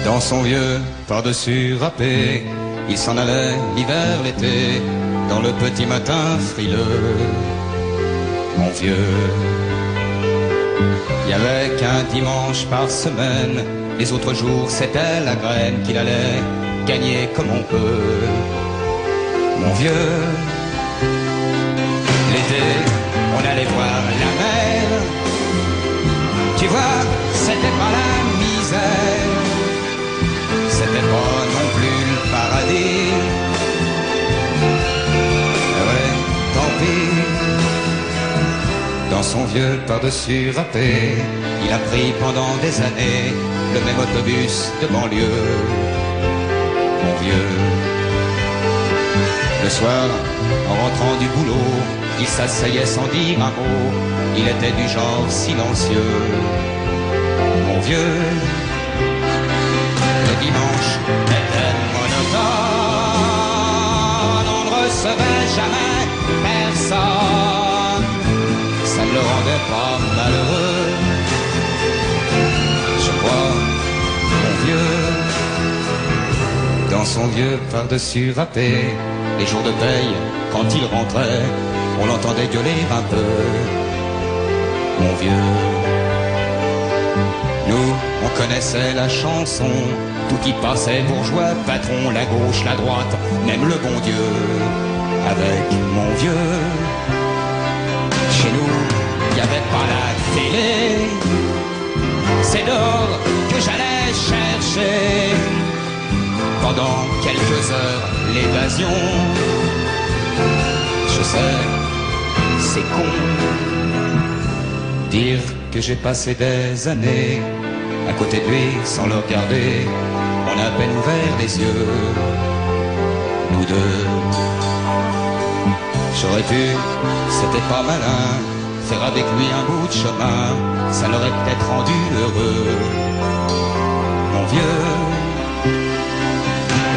Dans son vieux par-dessus râpé, il s'en allait l'hiver, l'été, dans le petit matin frileux. Mon vieux, il y avait qu'un dimanche par semaine, les autres jours c'était la graine qu'il allait gagner comme on peut. Mon vieux, l'été, on allait voir la mer. Tu vois, c'était pas la misère, c'était pas non plus le paradis. Ouais, tant pis. Dans son vieux par-dessus râpé, il a pris pendant des années le même autobus de banlieue. Mon vieux, le soir, en rentrant du boulot, il s'asseyait sans dire un mot, il était du genre silencieux. Mon vieux, le dimanche était monotone, on ne recevait jamais personne, ça ne le rendait pas malheureux. Je vois mon vieux, dans son vieux par-dessus râpé, les jours de paye, quand il rentrait, on l'entendait gueuler un peu. Mon vieux, nous, on connaissait la chanson, tout y passait, bourgeois, patron, la gauche, la droite, même le bon Dieu. Avec mon vieux, chez nous, il n'y avait pas la télé, c'est dehors que j'allais chercher, pendant quelques heures, l'évasion. Je sais, c'est con, dire que j'ai passé des années à côté de lui sans le regarder, on a à peine ouvert les yeux, nous deux. J'aurais pu, c'était pas malin, faire avec lui un bout de chemin, ça l'aurait peut-être rendu heureux. Mon vieux,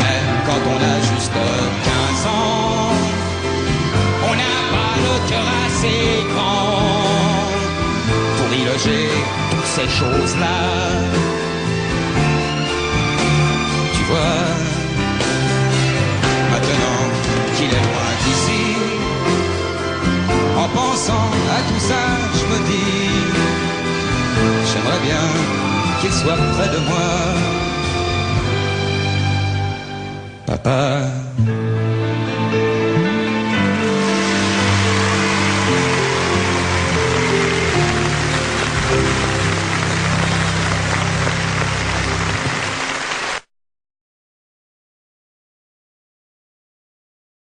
même quand on a juste 15 ans, on n'a pas le cœur assez grand pour y loger toutes ces choses-là. Tu vois, maintenant qu'il est loin d'ici, en pensant à tout ça, je me dis, j'aimerais bien qu'il soit près de moi. Papa,